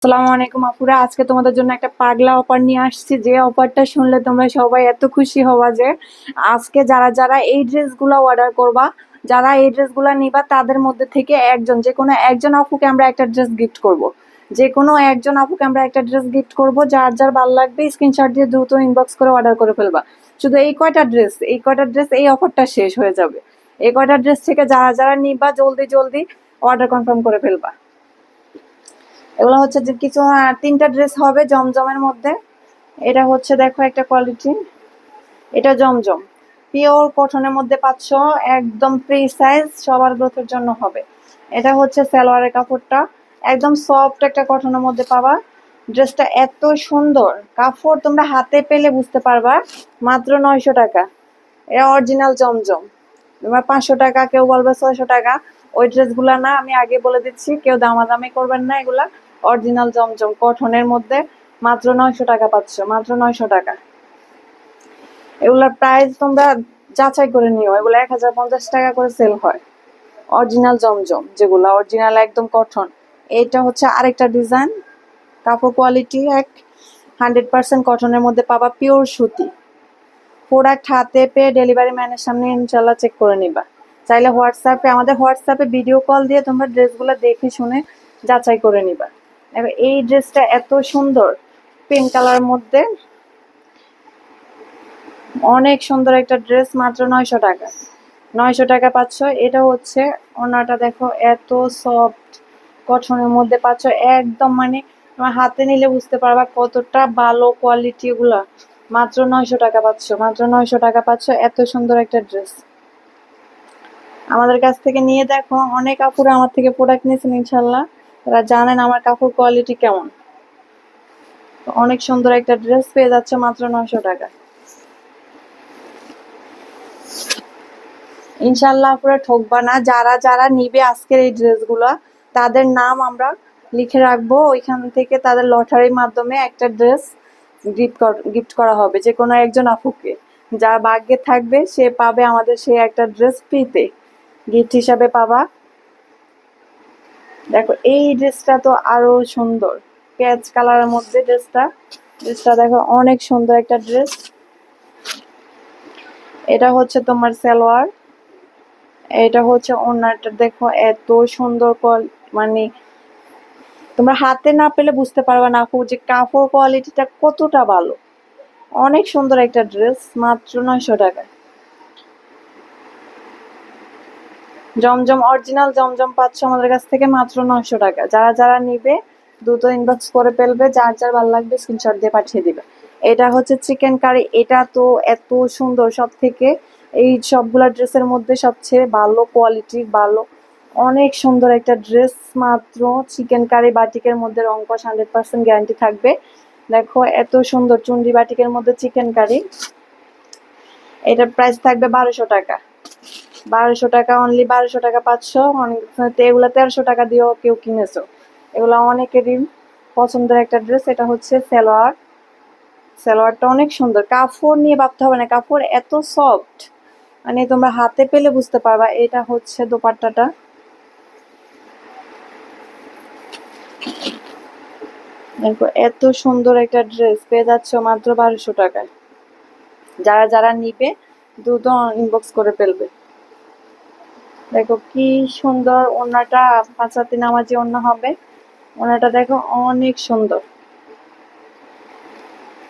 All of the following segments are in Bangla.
আসসালামু আলাইকুম আপুরা, আজকে তোমাদের জন্য একটা পাগলা অফার নিয়ে আসছি। যে অফারটা শুনলে তোমরা সবাই এত খুশি হবা যে আজকে যারা যারা এই ড্রেসগুলো অর্ডার করবা, যারা এই ড্রেসগুলো নিবা তাদের মধ্যে থেকে যে কোনো একজন আপুকে আমরা একটা ড্রেস গিফট করব। যে কোনো একজন আপুকে আমরা একটা ড্রেস গিফট করব। যার যার ভালো লাগবে স্ক্রিনশট দিয়ে দ্রুত ইনবক্স করে অর্ডার করে ফেলবা। শুধু এই কয়টা ড্রেস এই অফারটা শেষ হয়ে যাবে। এই কয়টা ড্রেস থেকে যারা যারা নিবা জলদি জলদি অর্ডার কনফার্ম করে ফেলবা। এগুলো হচ্ছে যে কিছু তিনটা ড্রেস হবে জমজমের মধ্যে। এটা হচ্ছে দেখো একটা কোয়ালিটি, এটা জমজম পিওর কটনের মধ্যে পাচ্ছ, একদম ফ্রি সাইজ, সবার গ্রোথের জন্য হবে। এটা হচ্ছে সালোয়ারের কাপড়টা, একদম সফট একটা কটনের মধ্যে পাবা। ড্রেসটা এত সুন্দর, কাপড় তোমরা হাতে পেলে বুঝতে পারবা। মাত্র 900 টাকা। এটা অরিজিনাল জমজম। তোমার 500 টাকা, কেউ বলবে 600 টাকা। ওই ড্রেসগুলা না, আমি আগে বলে দিচ্ছি, কেউ দামাদামি করবেন না। এগুলা অরিজিনাল জমজম কটনের মধ্যে মাত্র 900 টাকা পাচ্ছ, মাত্র 900 টাকা। এগুলার প্রাইস তোমরা যাচাই করে নিও, এগুলো 1050 টাকা করে সেল হয়। অরিজিনাল জমজম, যেগুলা অরিজিনাল একদম কটন। এইটা হচ্ছে আরেকটা ডিজাইন, কাপড় কোয়ালিটি 100% কটনের মধ্যে পাবা, পিওর সুতি। প্রোডাক্ট হাতে পেয়ে ডেলিভারি ম্যানের সামনে ইনশাল্লাহ চেক করে নিবা। চাইলে আমাদের হোয়াটসঅ্যাপে ভিডিও কল দিয়ে তোমরা ড্রেসগুলো দেখে শুনে যাচাই করে নিবা। এবার এই ড্রেসটা এত সুন্দর, পিঙ্ক কালার মধ্যে, অনেক সুন্দর একটা ড্রেস, মাত্র 900 টাকা। 900 টাকা পাচ্ছ। এটা হচ্ছে ওনাটা, দেখো এত সফট কটনের মধ্যে পাচ্ছ, একদম মানে তোমার হাতে নিলে বুঝতে পারবা কতটা ভালো কোয়ালিটি এগুলা। মাত্র 900 টাকা পাচ্ছ, মাত্র 900 টাকা পাচ্ছ এত সুন্দর একটা ড্রেস। আমাদের কাছ থেকে নিয়ে দেখো, অনেক আপুরা আমার থেকে প্রোডাক্ট নিয়েছেন ইনশাল্লাহ, তারা জানেন আমার কাপড় কোয়ালিটি কেমন। অনেক সুন্দর একটা ড্রেস পেয়ে যাচ্ছে মাত্র 900 টাকা। ইনশাল্লাহ পুরো ঠকবা না। যারা যারা নিবে আজকের এই ড্রেসগুলা, তাদের নাম আমরা লিখে রাখবো। ওইখান থেকে তাদের লটারির মাধ্যমে একটা ড্রেস গিফট করা হবে যে কোনো একজন আপুকে। যার ভাগ্যে থাকবে সে পাবে আমাদের সেই একটা ড্রেস ফ্রিতে গিফট হিসাবে পাবা। দেখো এই ড্রেসটা তো আরো সুন্দর, পেঁয়াজ কালারের মধ্যে ড্রেসটা। ড্রেসটা দেখো অনেক সুন্দর একটা ড্রেস। এটা হচ্ছে তোমার সালোয়ার, এটা হচ্ছে ওড়নাটা। দেখো এত সুন্দর মানে তোমরা হাতে না পেলে বুঝতে পারবে না আপু যে কাপড় কোয়ালিটিটা কতটা ভালো। অনেক সুন্দর একটা ড্রেস, মাত্র 900 টাকা। জমজম অরিজিনাল জমজম পাচ্ছ আমাদের কাছ থেকে মাত্র 900 টাকা। যারা যারা নিবে দ্রুত ইনবক্স করে ফেলবে, যার যার ভালো লাগবে স্ক্রিনশট দিয়ে পাঠিয়ে দিবে। এটা হচ্ছে চিকেন কারি, এটা তো এত সুন্দর, সব থেকে এই সবগুলা ড্রেসের মধ্যে সবচেয়ে ভালো কোয়ালিটির, ভালো অনেক সুন্দর একটা ড্রেস। মাত্র চিকেন কারি বাটিকের মধ্যে, রং কস 100% গ্যারান্টি থাকবে। দেখো এত সুন্দর চুন্ডি বাটিকের মধ্যে চিকেন কারি। এটার প্রাইস থাকবে 1200 টাকা। 1200 টাকা, অনলি 1200 টাকা পাচ্ছ। অনেক এগুলা 1300 টাকা দিয়েও কেউ কিনেছো। এগুলা অনেকেরই পছন্দের একটা ড্রেস। এটা হচ্ছে সালোয়ার, সালোয়ারটা অনেক সুন্দর। কাপড় নিয়ে ভাবতে হবে না, কাপড় এত সফট, মানে তোমরা হাতে পেলে বুঝতে পারবা। এটা হচ্ছে দোপাট্টাটা, দেখো এত সুন্দর একটা ড্রেস পেয়ে যাচ্ছ মাত্র 1200 টাকায়। যারা যারা নিবে দ্রুত ইনবক্স করে ফেলবে। দেখো কি সুন্দর ওড়নাটা, পাঁচাতি নামাজি ওড়না হবে। ওড়নাটা দেখো অনেক সুন্দর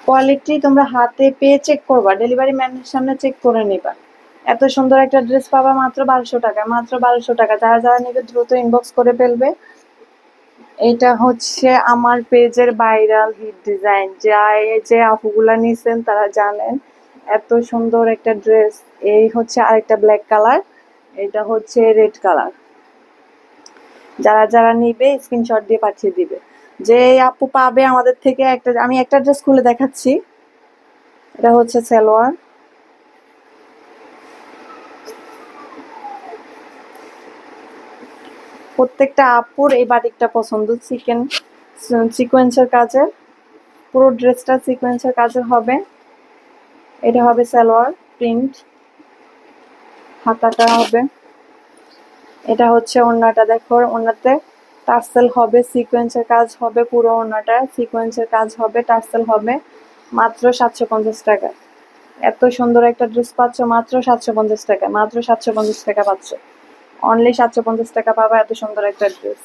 কোয়ালিটি, তোমরা হাতে পেয়ে চেক করবা, ডেলিভারি ম্যানের সামনে চেক করে নিবা। এত সুন্দর একটা ড্রেস পাবা মাত্র 1200 টাকা, মাত্র 1200 টাকা। যারা যারা নেবে দ্রুত ইনবক্স করে ফেলবে। এটা হচ্ছে আমার পেজের ভাইরাল হিট ডিজাইন, যা এই যে আপুগুলা নিছেন তারা জানেন। এত সুন্দর একটা ড্রেস। এই হচ্ছে আরেকটা ব্ল্যাক কালার, এটা হচ্ছে রেড কালার। যারা যারা নিবে স্ক্রিনশট দিয়ে পাঠিয়ে দিবে। যে আপু পাবে আমাদের থেকে একটা, আমি একটা ড্রেস খুলে দেখাচ্ছি। এটা হচ্ছে সালোয়ার, প্রত্যেকটা আপুর এই বাটিকটা পছন্দ। সিকোয়েন্সের কাজের, পুরো ড্রেসটা সিকোয়েন্সের কাজের হবে। এটা হবে সালোয়ার প্রিন্ট, হাতাটা হবে। এটা হচ্ছে ওড়নাটা, দেখো ওড়নাতে টার্সেল হবে, সিকোয়েন্সের কাজ হবে, পুরো ওড়নাটা সিকোয়েন্সের কাজ হবে, টার্সেল হবে, মাত্র 750 টাকা। এত সুন্দর একটা ড্রেস পাচ্ছ মাত্র 750 টাকা, মাত্র 750 টাকা পাচ্ছ। অনলি 750 টাকা পাবা এত সুন্দর একটা ড্রেস।